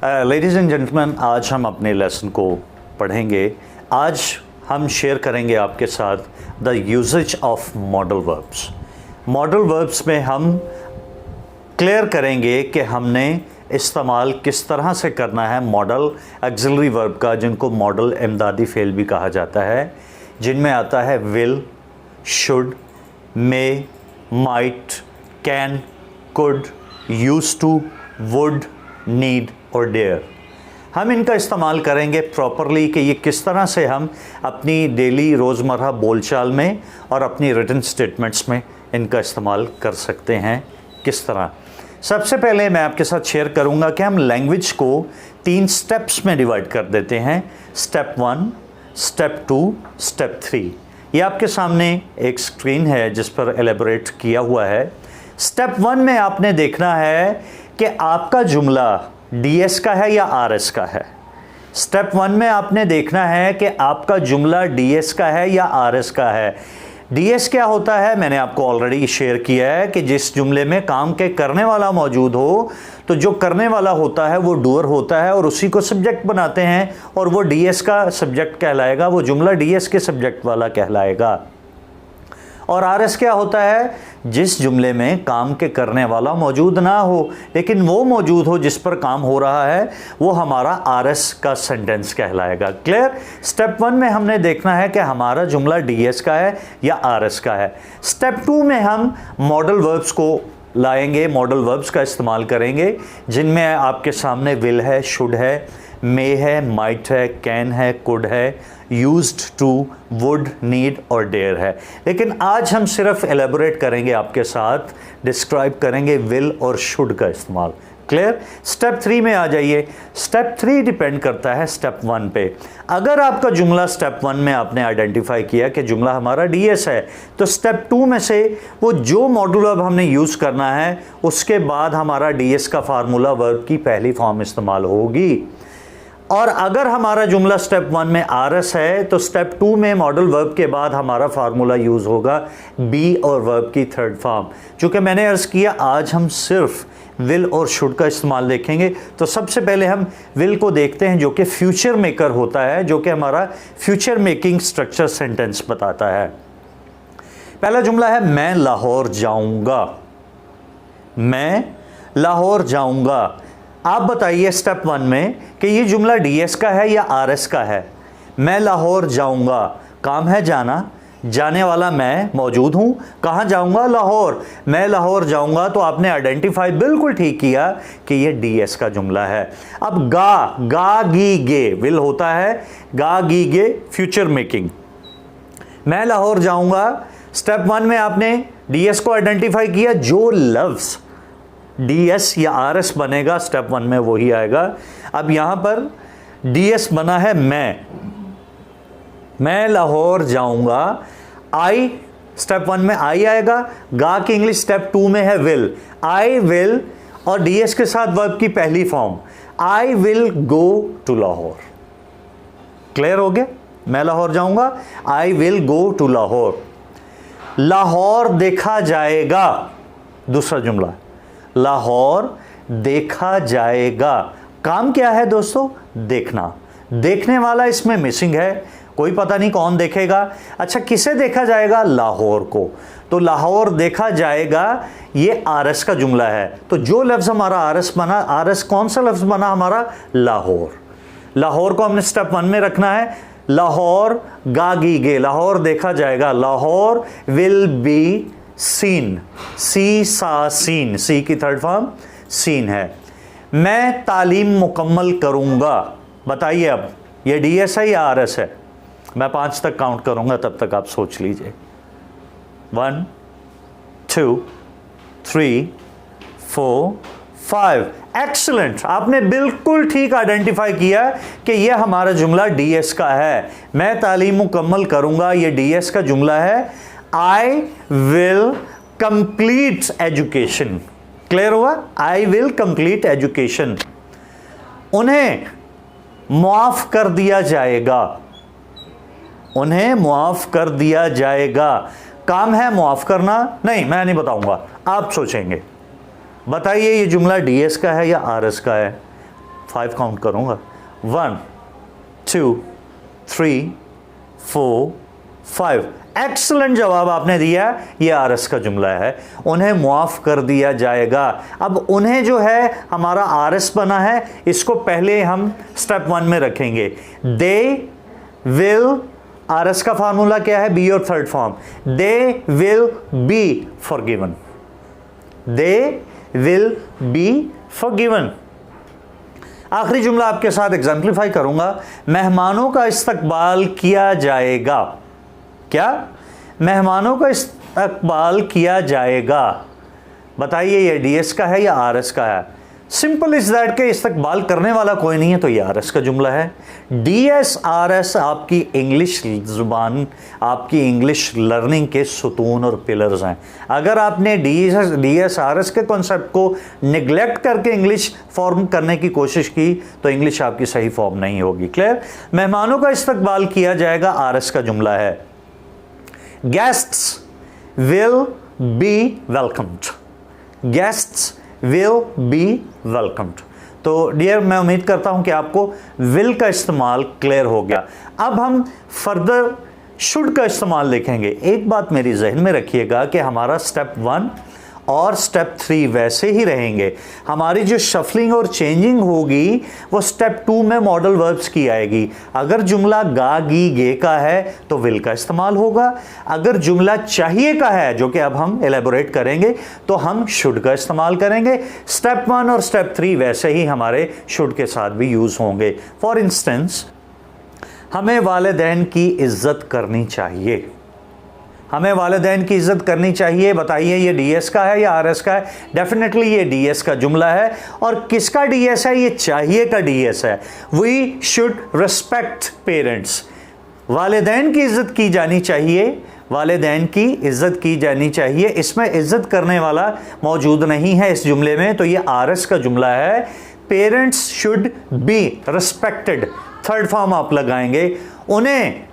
Ladies and gentleman, आज हम अपने लेसन को पढ़ेंगे। आज हम शेयर करेंगे आपके साथ the usages of modal verbs. Modal verbs में हम क्लियर करेंगे कि हमने इस्तेमाल किस तरह से करना है मॉडल ऑक्सिलरी वर्ब का, जिनको मॉडल इमदादी फ़ेल भी कहा जाता है, जिनमें आता है will, should, may, might, can, could, used to, would, need और डेयर। हम इनका इस्तेमाल करेंगे प्रॉपरली कि ये किस तरह से हम अपनी डेली रोज़मर्रा बोलचाल में और अपनी रिटन स्टेटमेंट्स में इनका इस्तेमाल कर सकते हैं। किस तरह? सबसे पहले मैं आपके साथ शेयर करूंगा कि हम लैंग्वेज को 3 स्टेप्स में डिवाइड कर देते हैं। Step 1, step 2, step 3। ये आपके सामने एक स्क्रीन है जिस पर एलेबोरेट किया हुआ है। स्टेप 1 में आपने देखना है कि आपका जुमला डीएस का है या आरएस का है। स्टेप 1 में आपने देखना है कि आपका जुमला डीएस का है या आरएस का है। डीएस क्या होता है मैंने आपको ऑलरेडी शेयर किया है कि जिस जुमले में काम के करने वाला मौजूद हो, तो जो करने वाला होता है वो डूअर होता है और उसी को सब्जेक्ट बनाते हैं और वो डीएस का सब्जेक्ट कहलाएगा, वो जुमला डीएस के सब्जेक्ट वाला कहलाएगा। और आरएस क्या होता है? जिस जुमले में काम के करने वाला मौजूद ना हो लेकिन वो मौजूद हो जिस पर काम हो रहा है, वो हमारा आरएस का सेंटेंस कहलाएगा। क्लियर? स्टेप 1 में हमने देखना है कि हमारा जुमला डीएस का है या आरएस का है। स्टेप 2 में हम मॉडल वर्ब्स को लाएंगे, मॉडल वर्ब्स का इस्तेमाल करेंगे, जिनमें आपके सामने विल है, शुड है, मे है, माइट है, कैन है, कुड है, यूज्ड टू, वुड, नीड और डेयर है। लेकिन आज हम सिर्फ एलेबोरेट करेंगे, आपके साथ डिस्क्राइब करेंगे विल और शुड का इस्तेमाल। क्लियर? स्टेप 3 में आ जाइए। स्टेप 3 डिपेंड करता है स्टेप 1 पे। अगर आपका जुमला स्टेप 1 में आपने आइडेंटिफाई किया कि जुमला हमारा डीएस है, तो स्टेप 2 में से वो जो मॉडल वर्ब हमने यूज़ करना है उसके बाद हमारा डीएस का फार्मूला वर्ब की पहली फॉर्म इस्तेमाल होगी। और अगर हमारा जुमला स्टेप 1 में आरएस है तो स्टेप 2 में मॉडल वर्ब के बाद हमारा फार्मूला यूज़ होगा बी और वर्ब की थर्ड फॉर्म। चूँकि मैंने अर्ज़ किया आज हम सिर्फ विल और शुड का इस्तेमाल देखेंगे, तो सबसे पहले हम विल को देखते हैं जो कि फ्यूचर मेकर होता है, जो कि हमारा फ्यूचर मेकिंग स्ट्रक्चर सेंटेंस बताता है। पहला जुमला है मैं लाहौर जाऊँगा। मैं लाहौर जाऊँगा। आप बताइए स्टेप 1 में कि ये जुमला डीएस का है या आरएस का है। मैं लाहौर जाऊंगा, काम है जाना, जाने वाला मैं मौजूद हूं, कहां जाऊंगा? लाहौर। मैं लाहौर जाऊंगा, तो आपने आइडेंटिफाई बिल्कुल ठीक किया कि ये डीएस का जुमला है। अब गा गी गे विल होता है, गा गी गे फ्यूचर मेकिंग। मैं लाहौर जाऊंगा, स्टेप 1 में आपने डीएस को आइडेंटिफाई किया, जो लफ्ज़ डीएस या आरएस बनेगा स्टेप 1 में वही आएगा। अब यहां पर डीएस बना है मैं लाहौर जाऊंगा। आई स्टेप 1 में आई आएगा। गा की इंग्लिश स्टेप 2 में है विल। आई विल और डीएस के साथ वर्ब की पहली form, I will go to Lahore. Clear हो गया? मैं लाहौर जाऊंगा, I will go to Lahore. Lahore देखा जाएगा, दूसरा जुमला, लाहौर देखा जाएगा। काम क्या है दोस्तों? देखना। देखने वाला इसमें मिसिंग है, कोई पता नहीं कौन देखेगा। अच्छा, किसे देखा जाएगा? लाहौर को। तो लाहौर देखा जाएगा ये आरएस का जुमला है। तो जो लफ्ज़ हमारा आरएस बना, आरएस कौन सा लफ्ज़ बना हमारा? लाहौर। लाहौर को हमने स्टेप 1 में रखना है। लाहौर गागी गे, लाहौर देखा जाएगा। लाहौर विल बी सीन, सी सा सीन, सी की थर्ड फॉर्म सीन है। मैं तालीम मुकम्मल करूंगा। बताइए अब ये डीएस है या आरएस है? मैं 5 तक काउंट करूंगा, तब तक आप सोच लीजिए। 1 2 3 4 5। एक्सीलेंट, आपने बिल्कुल ठीक आइडेंटिफाई किया कि यह हमारा जुमला डीएस का है। मैं तालीम मुकम्मल करूंगा, ये डीएस का जुमला है। I will complete education। Clear हुआ? I will complete education। उन्हें मुआफ कर दिया जाएगा, उन्हें मुआफ कर दिया जाएगा। काम है मुआफ करना? नहीं, मैं नहीं बताऊंगा, आप सोचेंगे। बताइए ये जुमला डीएस का है या आरएस का है? 5 काउंट करूँगा, 1 2 3 4 5। एक्सलेंट जवाब आपने दिया, ये आरएस का जुमला है। उन्हें मुआफ़ कर दिया जाएगा। अब उन्हें जो है हमारा आरएस बना है, इसको पहले हम स्टेप 1 में रखेंगे। दे विल, आरएस का फार्मूला क्या है, बी और third form, they will be forgiven, they will be forgiven. आखिरी जुमला आपके साथ एग्जाम्पलीफाई करूंगा, मेहमानों का इस्तकबाल किया जाएगा। क्या? मेहमानों का इस्तकबाल किया जाएगा। बताइए ये डीएस का है या आरएस का है? सिंपल इज दैट के इस्तकबाल करने वाला कोई नहीं है, तो ये आरएस का जुमला है। डीएस आरएस आपकी इंग्लिश जुबान, आपकी इंग्लिश लर्निंग के सुतून और पिलर्स हैं। अगर आपने डीएस आरएस के कॉन्सेप्ट को निगलेक्ट करके इंग्लिश फॉर्म करने की कोशिश की तो इंग्लिश आपकी सही फॉर्म नहीं होगी। क्लियर? मेहमानों का इस्तकबाल किया जाएगा, आरएस का जुमला है। Guests will be welcomed, guests will be welcomed। तो डियर, मैं उम्मीद करता हूं कि आपको will का इस्तेमाल क्लियर हो गया। अब हम फर्दर should का इस्तेमाल देखेंगे। एक बात मेरी जहन में रखिएगा कि हमारा स्टेप 1 और स्टेप 3 वैसे ही रहेंगे। हमारी जो शफलिंग और चेंजिंग होगी वो स्टेप 2 में मॉडल वर्ब्स की आएगी। अगर जुमला गा गी गे का है तो विल का इस्तेमाल होगा। अगर जुमला चाहिए का है, जो कि अब हम एलेबोरेट करेंगे, तो हम शुड का इस्तेमाल करेंगे। स्टेप 1 और स्टेप 3 वैसे ही हमारे शुड के साथ भी यूज होंगे। फॉर इंस्टेंस, हमें वालिदैन की इज्जत करनी चाहिए, हमें वालिदैन की इज्जत करनी चाहिए। बताइए ये डीएस का है या आरएस का है? डेफिनेटली ये डीएस का जुमला है। और किसका डीएस है? ये चाहिए का डीएस है। वी शुड रिस्पेक्ट पेरेंट्स, वालिदैन की इज्जत की जानी चाहिए, वालिदैन की इज्जत की जानी चाहिए। इसमें इज्जत करने वाला मौजूद नहीं है इस जुमले में, तो ये आरएस का जुमला है। Parents should be respected, third form आप लगाएंगे। उन्हें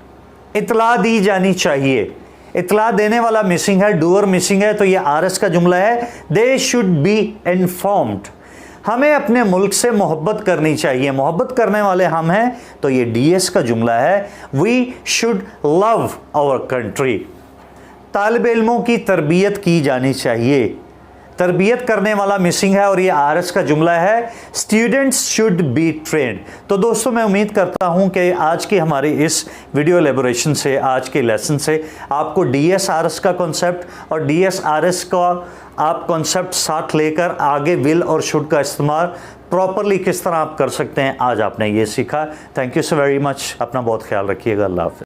इतला दी जानी चाहिए, इतला देने वाला मिसिंग है, डूअर मिसिंग है, तो ये आरएस का जुमला है। They should be informed. हमें अपने मुल्क से मोहब्बत करनी चाहिए, मोहब्बत करने वाले हम हैं, तो ये डीएस का जुमला है। We should love our country. तालिब इल्मों की तरबियत की जानी चाहिए, तरबियत करने वाला मिसिंग है और ये आरएस का जुमला है। Students should be trained. तो दोस्तों, मैं उम्मीद करता हूं कि आज की हमारी इस वीडियो एलेबोरेशन से, आज के लेसन से आपको डीएस आरएस का कॉन्सेप्ट और डीएस आरएस का आप कॉन्सेप्ट साथ लेकर आगे विल और शुड का इस्तेमाल प्रॉपरली किस तरह आप कर सकते हैं, आज आपने ये सीखा। Thank you so very much. अपना बहुत ख्याल रखिएगा। अल्लाह हाफ़िज़।